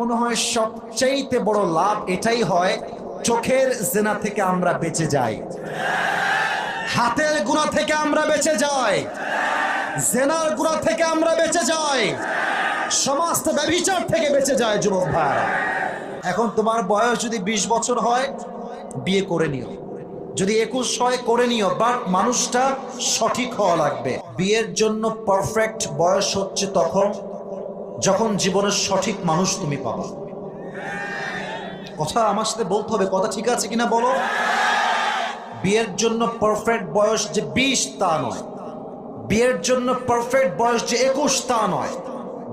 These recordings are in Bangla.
মনে হয় সবচেয়ে বড় লাভ এটাই হয়, চোখের জিনা থেকে আমরা বেঁচে যাই, হাতের গুনাহ থেকে আমরা বেঁচে যাই, জিনার গুনাহ থেকে আমরা বেঁচে যাই, সমস্ত ব্যভিচার থেকে বেঁচে যায়। যুবক ভাই, এখন তোমার বয়স যদি 20 বছর হয়, বিয়ে করে নিও। যদি 21 হয়, করে নিও, বাট মানুষটা সঠিক হওয়া লাগবে। বিয়ের জন্য পারফেক্ট বয়স হচ্ছে তখন যখন জীবনের সঠিক মানুষ তুমি পাবা। কথা আমার সাথে বলতে হবে, কথা ঠিক আছে কিনা বলো। বিয়ের জন্য পারফেক্ট বয়স যে 20 তা নয়, বিয়ের জন্য পারফেক্ট বয়স যে 21 তা নয়,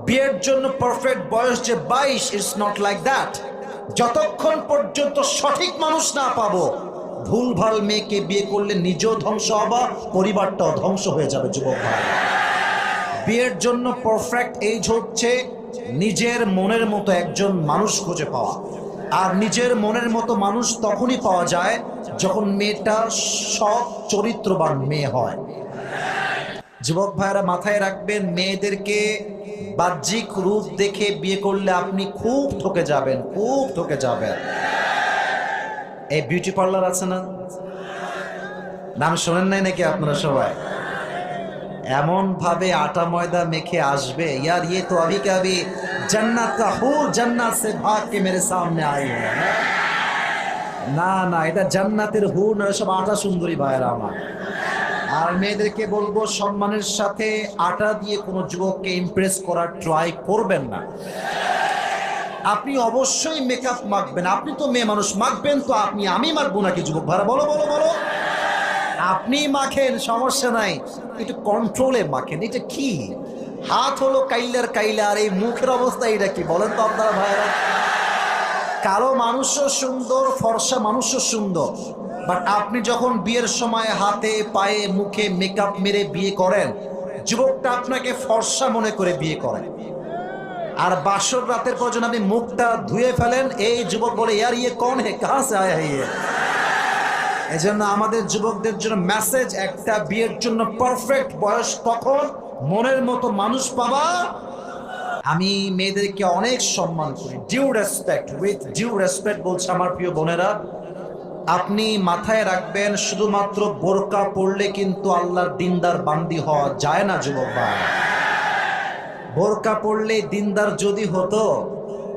বিয়ের জন্য পারফেক্ট বয়স যে 22, ইটস নট লাইক দ্যাট। যতক্ষণ পর্যন্ত সঠিক মানুষ না পাবো, ভুলভাল মেয়েকে বিয়ে করলে নিজেও ধ্বংস হবা, পরিবারটাও ধ্বংস হয়ে যাবে। যুবক ভাই, বিয়ের জন্য পারফেক্ট এজ হচ্ছে নিজের মনের মতো একজন মানুষ খুঁজে পাওয়া। আর নিজের মনের মতো মানুষ তখনই পাওয়া যায় যখন মেয়েটা সৎ চরিত্রবান মেয়ে হয়। যুবক ভাইরা মাথায় রাখবেন, মেয়েদেরকে বাহ্যিক রূপ দেখে বিয়ে করলে আপনি খুব ঠকে যাবেন, খুব ঠকে যাবেন। এই বিউটি পার্লার আছে না, নাম শোনেন নাই নাকি আপনারা সবাই? এমন ভাবে আটা ময়দা মেখে আসবে, ইয়ার ये तो अभी का अभी जन्नत का हूर जन्नत से भाग के मेरे सामने आई है। না না, এটা জান্নাতের হুর না, সব আটা সুন্দরী ভাইয়েরা আমার। আর মেয়েদেরকে বলবো, সম্মানের সাথে আটা দিয়ে কোনো যুবককে ইমপ্রেস করার ট্রাই করবেন না। আপনি অবশ্যই মেকআপ মাখবেন, আপনি তো মেয়ে মানুষ, মাখবেন তো আপনি, আমি মাখবো নাকি? যুবক ভাইরা বলো বলো বলো। আপনি মাখেন, সমস্যা নাই, একটু কন্ট্রোলে মাখেন। এটা কি হাত হলো কাইলার কাইলা, আর এই মুখের অবস্থা এটা কি বলেন তো আপনারা ভাইরা? কালো মানুষও সুন্দর, ফর্সা মানুষও সুন্দর, বাট আপনি যখন বিয়ের সময় হাতে পায়ে মুখে মেকআপ মেরে বিয়ে করেন, যুবকটা আপনাকে ফর্সা মনে করে বিয়ে করেন। আর বাসর রাতের পর যখন আপনি মুখটা ধুয়ে ফেলেন, এই যুবক বলে ইয়ার ইয়ে কোন হে, কাহা সে আয়া হে ইয়ে। এজন্য আমাদের যুবকদের জন্য মেসেজ একটা, বিয়ের জন্য পারফেক্ট বয়স কখন, মনের মতো মানুষ পাবা। আমি মেয়েদেরকে অনেক সম্মান করি, due respect, with due respect বলছে আমার প্রিয় বোনেরা। আপনি মাথায় রাখবেন, শুধুমাত্র বোরকা পরলে কিন্তু আল্লাহর দিনদার বান্দি হওয়া যায় না। যুবক ভাই, বোরকা পরলে দিনদার যদি হতো,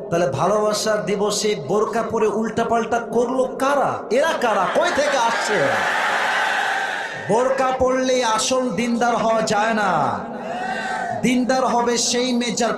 তাহলে ভালোবাসার দিবসে বোরকা পরে উল্টাপাল্টা করলো কারা? এরা কারা, কই থেকে আসছে? বোরকা পরলে আসল দিনদার হওয়া যায় না। দিনদার হবে সেই মেয়ে যার